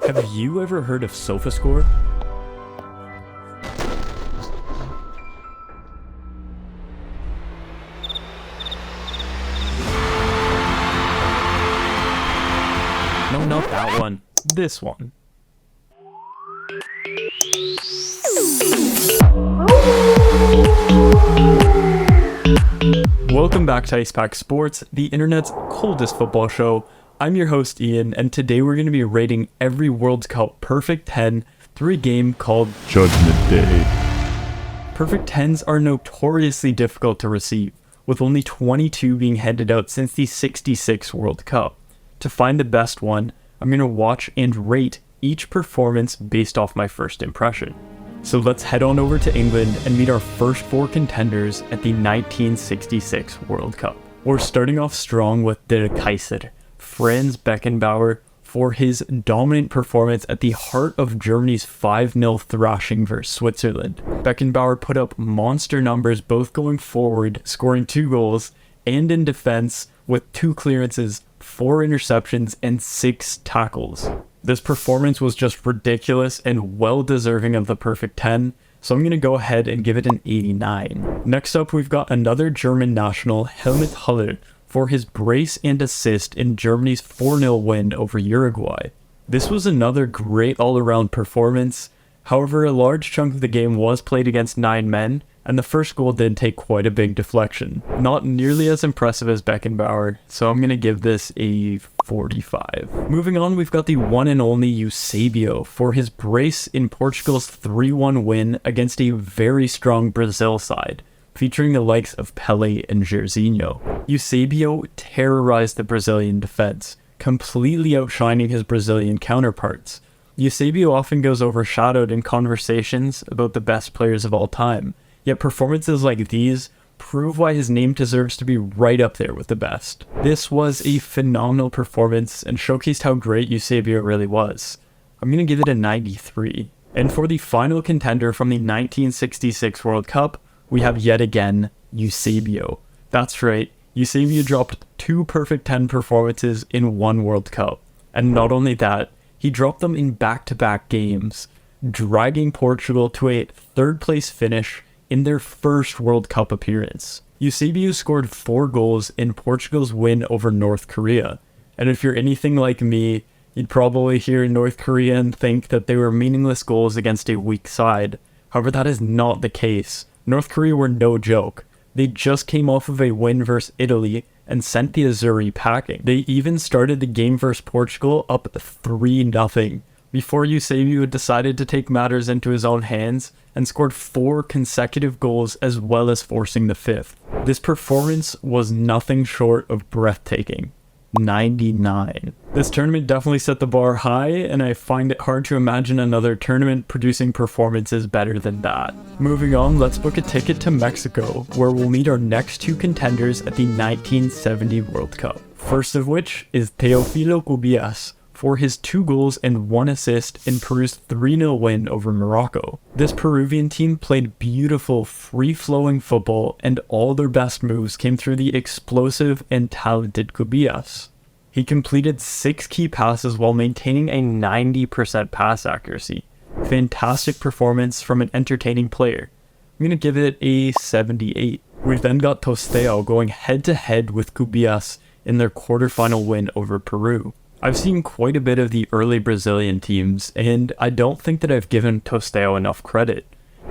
Have you ever heard of SofaScore? No, not that one. This one. Welcome back to Icepack Sports, the internet's coldest football show. I'm your host Ian, and today we're going to be rating every World Cup Perfect 10 through a game called Judgment Day. Perfect 10s are notoriously difficult to receive, with only 22 being handed out since the '66 World Cup. To find the best one, I'm going to watch and rate each performance based off my first impression. So let's head on over to England and meet our first four contenders at the 1966 World Cup. We're starting off strong with Der Kaiser, Franz Beckenbauer, for his dominant performance at the heart of Germany's 5-0 thrashing versus Switzerland. Beckenbauer put up monster numbers both going forward, scoring 2 goals, and in defense with 2 clearances, 4 interceptions, and 6 tackles. This performance was just ridiculous and well deserving of the perfect 10, so I'm going to go ahead and give it an 89. Next up, we've got another German national, Helmut Haller, for his brace and assist in Germany's 4-0 win over Uruguay. This was another great all-around performance. However, a large chunk of the game was played against 9 men, and the first goal did take quite a big deflection. Not nearly as impressive as Beckenbauer, so I'm going to give this a 45. Moving on, we've got the one and only Eusebio for his brace in Portugal's 3-1 win against a very strong Brazil side, featuring the likes of Pelé and Jairzinho. Eusebio terrorized the Brazilian defense, completely outshining his Brazilian counterparts. Eusebio often goes overshadowed in conversations about the best players of all time, yet performances like these prove why his name deserves to be right up there with the best. This was a phenomenal performance and showcased how great Eusebio really was. I'm going to give it a 93. And for the final contender from the 1966 World Cup, we have yet again Eusebio. That's right, Eusebio dropped 2 perfect 10 performances in one World Cup. And not only that, he dropped them in back-to-back games, dragging Portugal to a 3rd place finish in their first World Cup appearance. Eusebio scored 4 goals in Portugal's win over North Korea. And if you're anything like me, you'd probably hear North Korea and think that they were meaningless goals against a weak side. However, that is not the case. North Korea were no joke. They just came off of a win versus Italy and sent the Azzurri packing. They even started the game versus Portugal up 3-0 before Eusebio decided to take matters into his own hands and scored 4 consecutive goals as well as forcing the 5th. This performance was nothing short of breathtaking. 99. This tournament definitely set the bar high, and I find it hard to imagine another tournament producing performances better than that. Moving on, let's book a ticket to Mexico, where we'll meet our next 2 contenders at the 1970 World Cup. First of which is Teofilo Cubillas, for his 2 goals and 1 assist in Peru's 3-0 win over Morocco. This Peruvian team played beautiful, free-flowing football, and all their best moves came through the explosive and talented Cubillas. He completed 6 key passes while maintaining a 90% pass accuracy. Fantastic performance from an entertaining player. I'm going to give it a 78. We've then got Tostao going head-to-head with Cubillas in their quarterfinal win over Peru. I've seen quite a bit of the early Brazilian teams, and I don't think that I've given Tostao enough credit.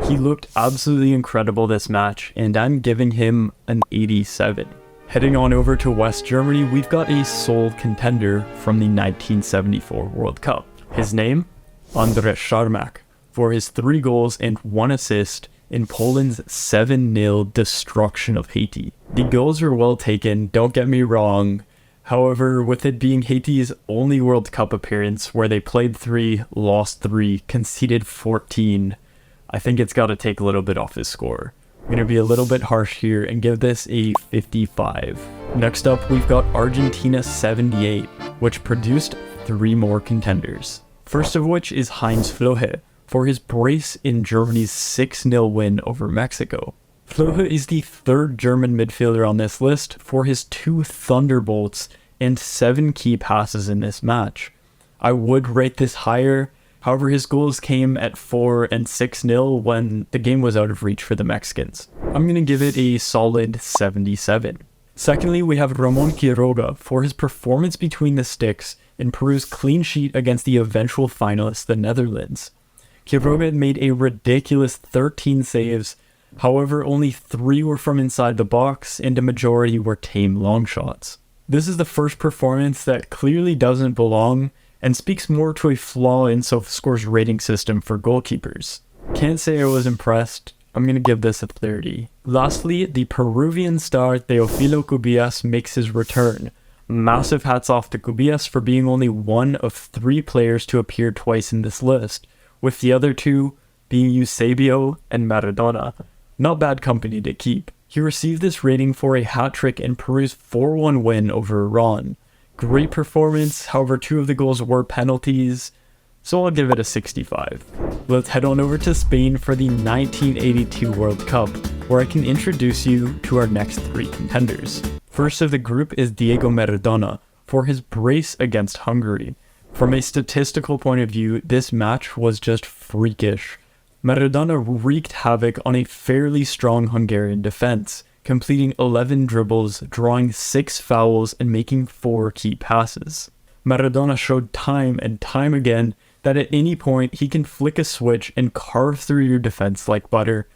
He looked absolutely incredible this match, and I'm giving him an 87. Heading on over to West Germany, we've got a sole contender from the 1974 World Cup. His name? Andres Scharmak, for his 3 goals and 1 assist in Poland's 7-0 destruction of Haiti. The goals were well taken, don't get me wrong. However, with it being Haiti's only World Cup appearance where they played 3, lost 3, conceded 14, I think it's got to take a little bit off his score. I'm going to be a little bit harsh here and give this a 55. Next up, we've got Argentina 78, which produced 3 more contenders. First of which is Heinz Flohe, for his brace in Germany's 6-0 win over Mexico. Flohe is the 3rd German midfielder on this list for his 2 thunderbolts and 7 key passes in this match. I would rate this higher. However, his goals came at 4 and 6-0 when the game was out of reach for the Mexicans. I'm going to give it a solid 77. Secondly, we have Ramon Quiroga for his performance between the sticks in Peru's clean sheet against the eventual finalists, the Netherlands. Quiroga made a ridiculous 13 saves, however only 3 were from inside the box and a majority were tame long shots. This is the first performance that clearly doesn't belong and speaks more to a flaw in SofaScore's rating system for goalkeepers. Can't say I was impressed. I'm going to give this a 30. Lastly, the Peruvian star Teofilo Cubillas makes his return. Massive hats off to Cubillas for being only one of 3 players to appear twice in this list, with the other 2 being Eusebio and Maradona. Not bad company to keep. He received this rating for a hat-trick in Peru's 4-1 win over Iran. Great performance, however 2 of the goals were penalties, so I'll give it a 65. Let's head on over to Spain for the 1982 World Cup, where I can introduce you to our next 3 contenders. First of the group is Diego Maradona for his brace against Hungary. From a statistical point of view, this match was just freakish. Maradona wreaked havoc on a fairly strong Hungarian defense, completing 11 dribbles, drawing 6 fouls, and making 4 key passes. Maradona showed time and time again that at any point he can flick a switch and carve through your defense like butter,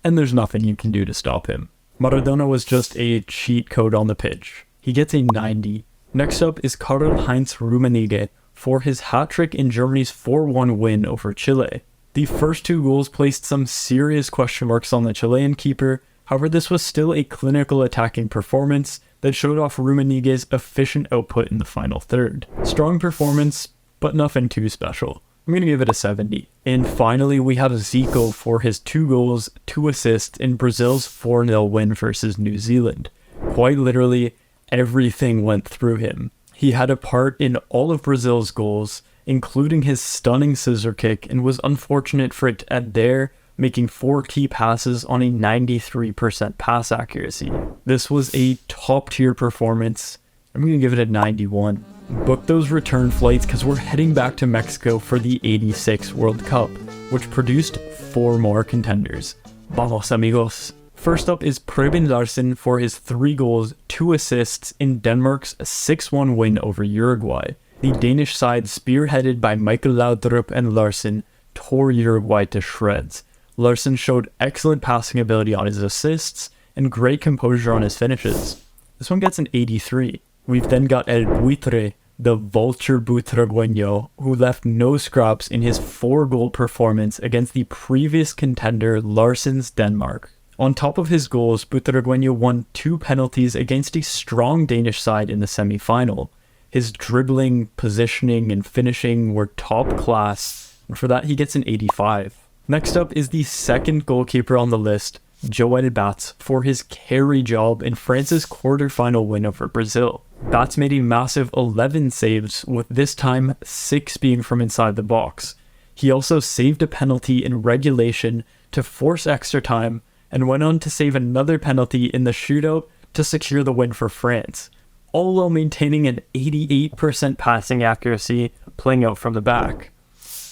and there's nothing you can do to stop him. Maradona was just a cheat code on the pitch. He gets a 90. Next up is Karl-Heinz Rummenigge for his hat-trick in Germany's 4-1 win over Chile. The first 2 goals placed some serious question marks on the Chilean keeper. However, this was still a clinical attacking performance that showed off Rummenigge's efficient output in the final third. Strong performance, but nothing too special. I'm going to give it a 70. And finally, we have Zico for his 2 goals, 2 assists in Brazil's 4-0 win versus New Zealand. Quite literally, everything went through him. He had a part in all of Brazil's goals, including his stunning scissor kick, and was unfortunate for it at there, making 4 key passes on a 93% pass accuracy. This was a top-tier performance. I'm going to give it a 91. Book those return flights because we're heading back to Mexico for the 86 World Cup, which produced 4 more contenders. Vamos amigos. First up is Preben Larsen for his 3 goals, 2 assists in Denmark's 6-1 win over Uruguay. The Danish side, spearheaded by Michael Laudrup and Larsen, tore Uruguay to shreds. Larsen showed excellent passing ability on his assists and great composure on his finishes. This one gets an 83. We've then got El Buitre, the Vulture Butragueño, who left no scraps in his 4-goal performance against the previous contender Larsen's Denmark. On top of his goals, Butragueño won 2 penalties against a strong Danish side in the semi-final. His dribbling, positioning, and finishing were top class, and for that he gets an 85. Next up is the second goalkeeper on the list, Joël Batz, for his carry job in France's quarter-final win over Brazil. Batz made a massive 11 saves, with this time 6 being from inside the box. He also saved a penalty in regulation to force extra time, and went on to save another penalty in the shootout to secure the win for France, all while maintaining an 88% passing accuracy, playing out from the back.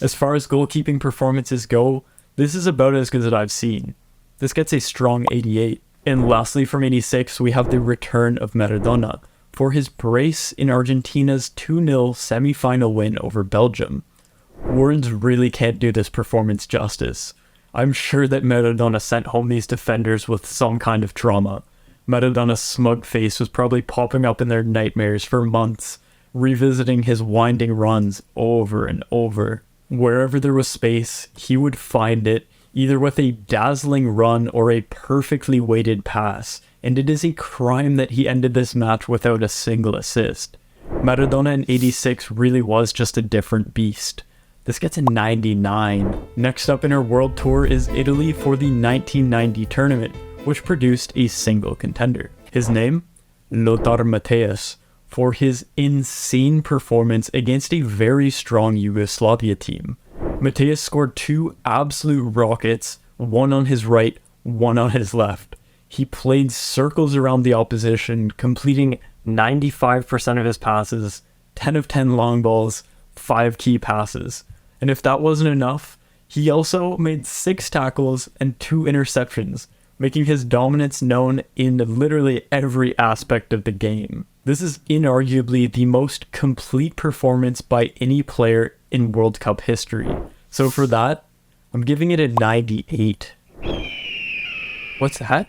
As far as goalkeeping performances go, this is about as good as I've seen. This gets a strong 88. And lastly, from 86, we have the return of Maradona for his brace in Argentina's 2-0 semi-final win over Belgium. Words really can't do this performance justice. I'm sure that Maradona sent home these defenders with some kind of trauma. Maradona's smug face was probably popping up in their nightmares for months, revisiting his winding runs over and over. Wherever there was space, he would find it, either with a dazzling run or a perfectly weighted pass, and it is a crime that he ended this match without a single assist. Maradona in 86 really was just a different beast. This gets a 99. Next up in our world tour is Italy for the 1990 tournament, which produced a single contender. His name? Lothar Matthäus, for his insane performance against a very strong Yugoslavia team. Matthäus scored 2 absolute rockets, one on his right, one on his left. He played circles around the opposition, completing 95% of his passes, 10 of 10 long balls, 5 key passes. And if that wasn't enough, he also made 6 tackles and 2 interceptions, making his dominance known in literally every aspect of the game. This is inarguably the most complete performance by any player in World Cup history. So for that, I'm giving it a 98. What's that?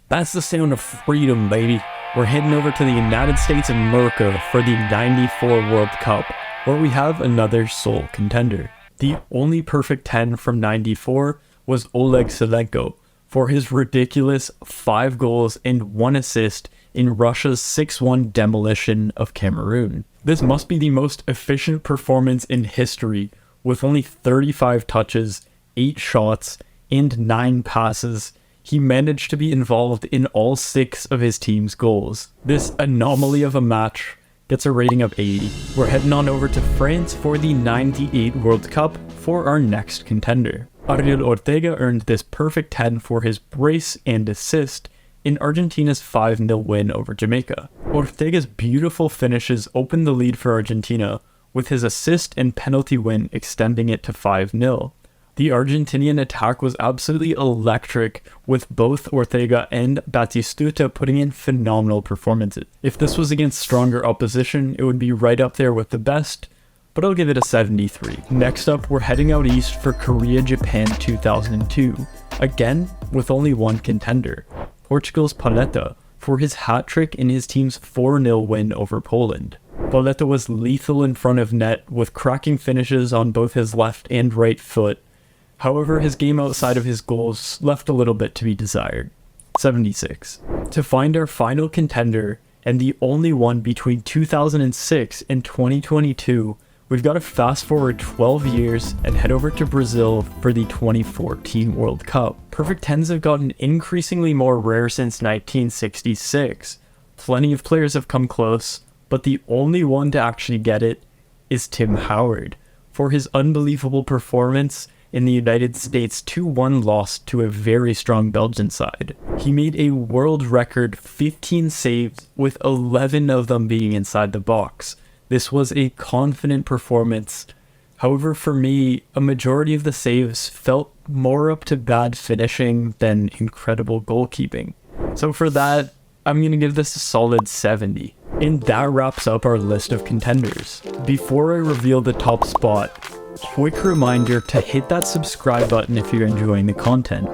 That's the sound of freedom, baby. We're heading over to the United States of America for the 94 World Cup, where we have another sole contender. The only perfect 10 from 94 was Oleg Salenko for his ridiculous 5 goals and 1 assist in Russia's 6-1 demolition of Cameroon. This must be the most efficient performance in history, with only 35 touches, 8 shots, and 9 passes. He managed to be involved in all 6 of his team's goals. This anomaly of a match gets a rating of 80. We're heading on over to France for the 98 World Cup for our next contender. Ariel Ortega earned this perfect 10 for his brace and assist in Argentina's 5-0 win over Jamaica. Ortega's beautiful finishes opened the lead for Argentina, with his assist and penalty win extending it to 5-0. The Argentinian attack was absolutely electric, with both Ortega and Batistuta putting in phenomenal performances. If this was against stronger opposition, it would be right up there with the best, but I'll give it a 73. Next up, we're heading out east for Korea-Japan 2002, again with only one contender, Portugal's Paletta, for his hat-trick in his team's 4-0 win over Poland. Paletta was lethal in front of net, with cracking finishes on both his left and right foot. However, his game outside of his goals left a little bit to be desired. 76. To find our final contender, and the only one between 2006 and 2022, we've got to fast forward 12 years and head over to Brazil for the 2014 World Cup. Perfect 10s have gotten increasingly more rare since 1966. Plenty of players have come close, but the only one to actually get it is Tim Howard, for his unbelievable performance in the United States' 2-1 loss to a very strong Belgian side. He made a world record 15 saves, with 11 of them being inside the box. This was a confident performance. However, for me, a majority of the saves felt more up to bad finishing than incredible goalkeeping. So for that, I'm going to give this a solid 70. And that wraps up our list of contenders. Before I reveal the top spot, quick reminder to hit that subscribe button if you're enjoying the content.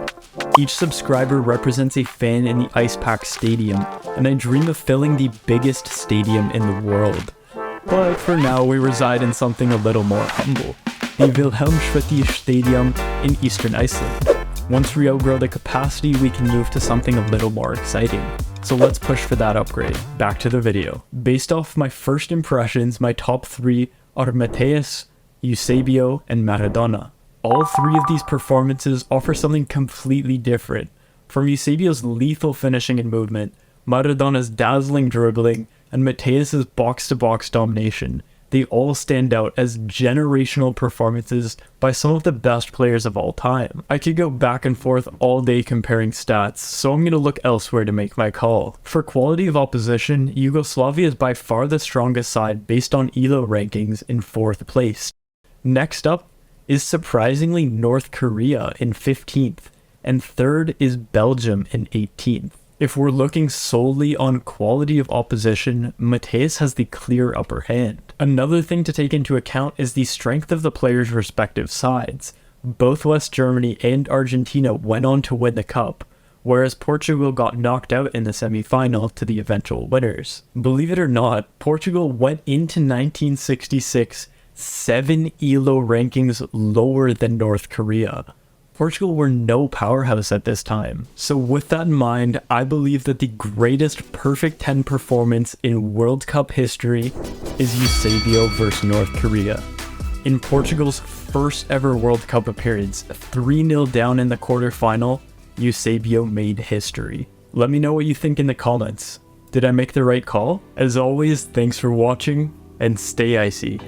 Each subscriber represents a fan in the Ice Pack Stadium, and I dream of filling the biggest stadium in the world. But for now, we reside in something a little more humble, the Wilhelmshaven Stadium in eastern Iceland. Once we outgrow the capacity, we can move to something a little more exciting. So let's push for that upgrade. Back to the video. Based off my first impressions, my top 3 are Mateus, Eusebio, and Maradona. All 3 of these performances offer something completely different. From Eusebio's lethal finishing and movement, Maradona's dazzling dribbling, and Mateus's box-to-box domination, they all stand out as generational performances by some of the best players of all time. I could go back and forth all day comparing stats, so I'm going to look elsewhere to make my call. For quality of opposition, Yugoslavia is by far the strongest side based on ELO rankings in 4th place. Next up is surprisingly North Korea in 15th, and 3rd is Belgium in 18th. If we're looking solely on quality of opposition, Mateus has the clear upper hand. Another thing to take into account is the strength of the players' respective sides. Both West Germany and Argentina went on to win the cup, whereas Portugal got knocked out in the semi-final to the eventual winners. Believe it or not, Portugal went into 1966 7 ELO rankings lower than North Korea. Portugal were no powerhouse at this time. So with that in mind, I believe that the greatest perfect 10 performance in World Cup history is Eusebio versus North Korea. In Portugal's first ever World Cup appearance, 3-0 down in the quarterfinal, Eusebio made history. Let me know what you think in the comments. Did I make the right call? As always, thanks for watching, and stay icy.